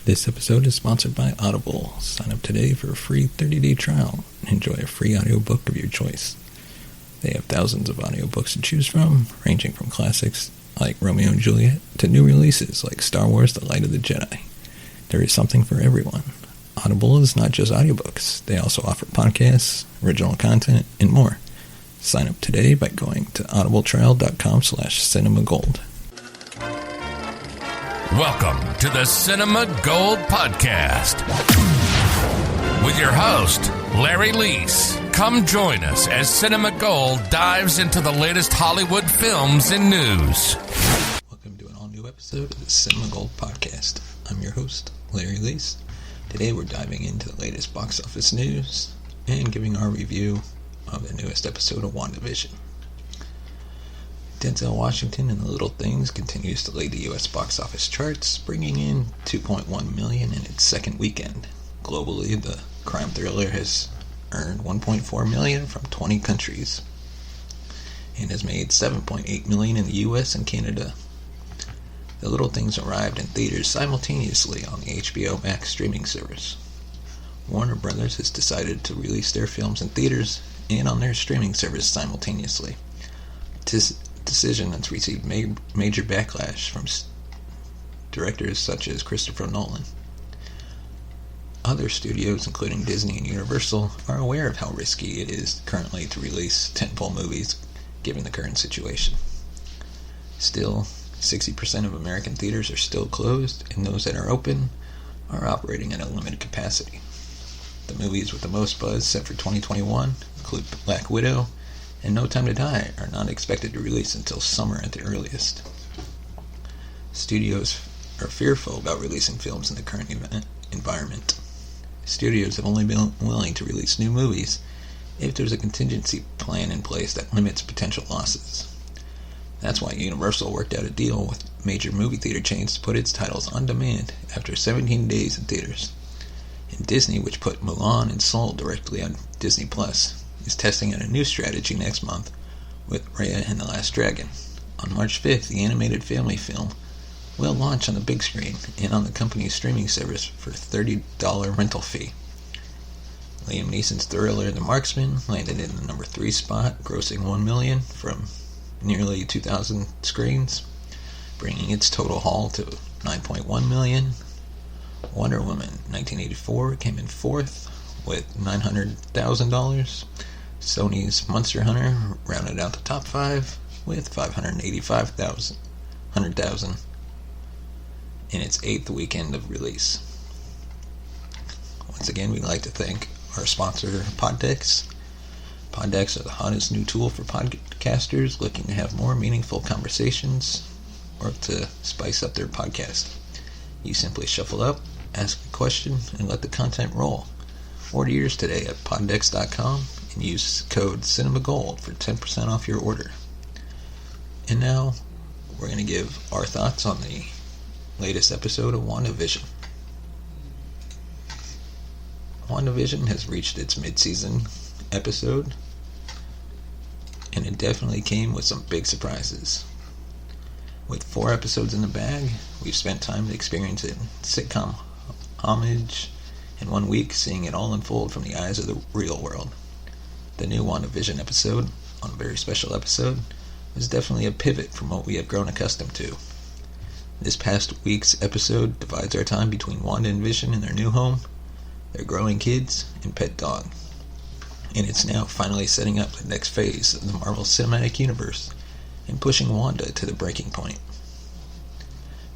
This episode is sponsored by Audible. Sign up today for a free 30-day trial and enjoy a free audiobook of your choice. They have thousands of audiobooks to choose from, ranging from classics like Romeo and Juliet to new releases like Star Wars: The Light of the Jedi. There is something for everyone. Audible is not just audiobooks. They also offer podcasts, original content, and more. Sign up today by going to audibletrial.com/cinemagold. Welcome to the Cinema Gold Podcast with your host, Larry Leese. Come join us as Cinema Gold dives into the latest Hollywood films and news. Welcome to an all-new episode of the Cinema Gold Podcast. I'm your host, Larry Leese. Today we're diving into the latest box office news and giving our review of the newest episode of WandaVision. Denzel Washington in The Little Things continues to lead the U.S. box office charts, bringing in $2.1 million in its second weekend. Globally, the crime thriller has earned $1.4 million from 20 countries and has made $7.8 million in the U.S. and Canada. The Little Things arrived in theaters simultaneously on the HBO Max streaming service. Warner Brothers has decided to release their films in theaters and on their streaming service simultaneously. Decision that's received major backlash from directors such as Christopher Nolan. Other studios, including Disney and Universal, are aware of how risky it is currently to release tentpole movies given the current situation. Still, 60% of American theaters are still closed, and those that are open are operating at a limited capacity. The movies with the most buzz set for 2021 include Black Widow and No Time to Die are not expected to release until summer at the earliest. Studios are fearful about releasing films in the current environment. Studios have only been willing to release new movies if there's a contingency plan in place that limits potential losses. That's why Universal worked out a deal with major movie theater chains to put its titles on demand after 17 days in theaters. And Disney, which put Mulan and Soul directly on Disney+, is testing out a new strategy next month with Raya and the Last Dragon. On March 5th, the animated family film will launch on the big screen and on the company's streaming service for a $30 rental fee. Liam Neeson's thriller The Marksman landed in the number 3 spot, grossing $1 million from nearly 2,000 screens, bringing its total haul to $9.1 million. Wonder Woman 1984 came in 4th with $900,000. Sony's Monster Hunter rounded out the top 5 with $585,000 in its 8th weekend of release. Once again, we'd like to thank our sponsor, Poddex. Poddex are the hottest new tool for podcasters looking to have more meaningful conversations or to spice up their podcast. You simply shuffle up, ask a question, and let the content roll. Order yours today at poddex.com and use code CinemaGold for 10% off your order. And now, we're going to give our thoughts on the latest episode of WandaVision. WandaVision has reached its mid-season episode, and it definitely came with some big surprises. With 4 episodes in the bag, we've spent time experiencing sitcom homage, and 1 week seeing it all unfold from the eyes of the real world. The new WandaVision episode, on a very special episode, was definitely a pivot from what we have grown accustomed to. This past week's episode divides our time between Wanda and Vision in their new home, their growing kids, and pet dog. And it's now finally setting up the next phase of the Marvel Cinematic Universe and pushing Wanda to the breaking point.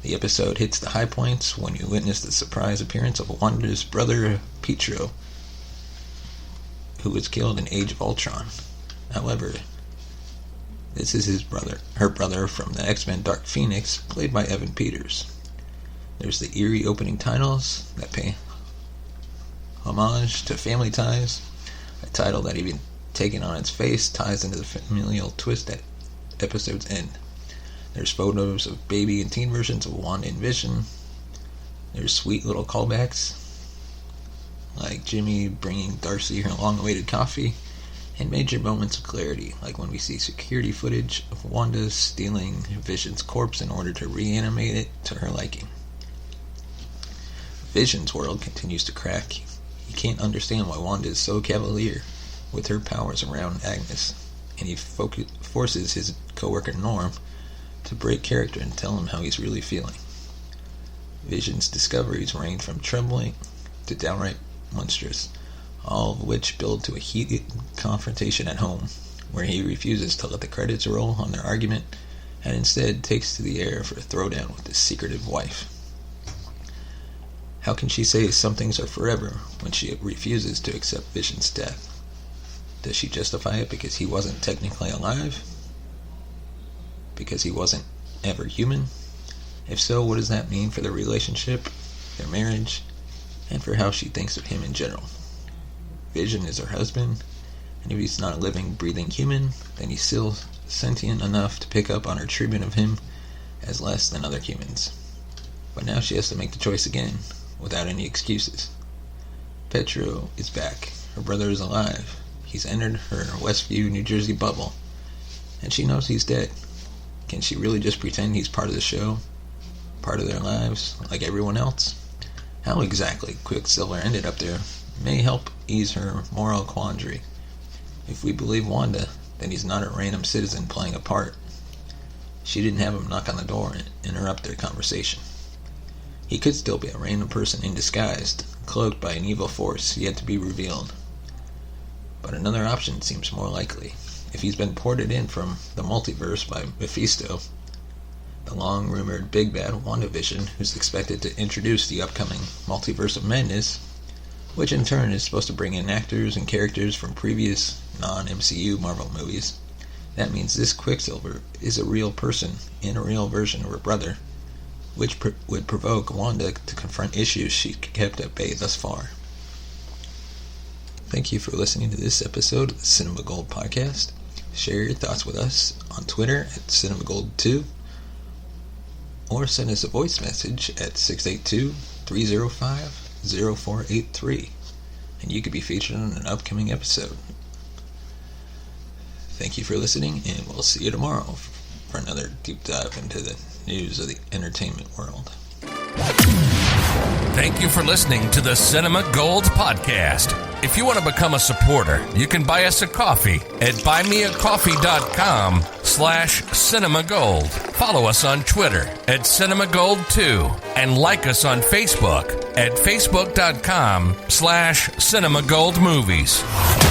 The episode hits the high points when you witness the surprise appearance of Wanda's brother Pietro, who was killed in Age of Ultron. However, this is her brother from the X-Men Dark Phoenix, played by Evan Peters. There's the eerie opening titles that pay homage to Family Ties, a title that even taken on its face ties into the familial twist at episode's end. There's photos of baby and teen versions of Wanda and Vision. There's sweet little callbacks, like Jimmy bringing Darcy her long-awaited coffee, and major moments of clarity, like when we see security footage of Wanda stealing Vision's corpse in order to reanimate it to her liking. Vision's world continues to crack. He can't understand why Wanda is so cavalier with her powers around Agnes, and he forces his coworker Norm to break character and tell him how he's really feeling. Vision's discoveries range from trembling to downright monstrous, all of which build to a heated confrontation at home, where he refuses to let the credits roll on their argument and instead takes to the air for a throwdown with his secretive wife. How can she say some things are forever when she refuses to accept Vision's death? Does she justify it because he wasn't technically alive? Because he wasn't ever human? If so, what does that mean for their relationship, their marriage, and for how she thinks of him in general? Vision is her husband, and if he's not a living, breathing human, then he's still sentient enough to pick up on her treatment of him as less than other humans. But now she has to make the choice again, without any excuses. Petro is back. Her brother is alive. He's entered her Westview, New Jersey bubble, and she knows he's dead. Can she really just pretend he's part of the show? Part of their lives, like everyone else? How exactly Quicksilver ended up there may help ease her moral quandary. If we believe Wanda, then he's not a random citizen playing a part. She didn't have him knock on the door and interrupt their conversation. He could still be a random person in disguise, cloaked by an evil force yet to be revealed. But another option seems more likely. If he's been ported in from the multiverse by Mephisto, the long-rumored big bad WandaVision, who's expected to introduce the upcoming Multiverse of Madness, which in turn is supposed to bring in actors and characters from previous non-MCU Marvel movies. That means this Quicksilver is a real person in a real version of her brother, which would provoke Wanda to confront issues she kept at bay thus far. Thank you for listening to this episode of the Cinema Gold Podcast. Share your thoughts with us on Twitter at CinemaGold2, or send us a voice message at 682-305-0483, and you could be featured on an upcoming episode. Thank you for listening, and we'll see you tomorrow for another deep dive into the news of the entertainment world. Thank you for listening to the Cinema Gold Podcast. If you want to become a supporter, you can buy us a coffee at buymeacoffee.com/cinemagold. Follow us on Twitter at CinemaGold2 and like us on Facebook at facebook.com/cinemagoldmovies.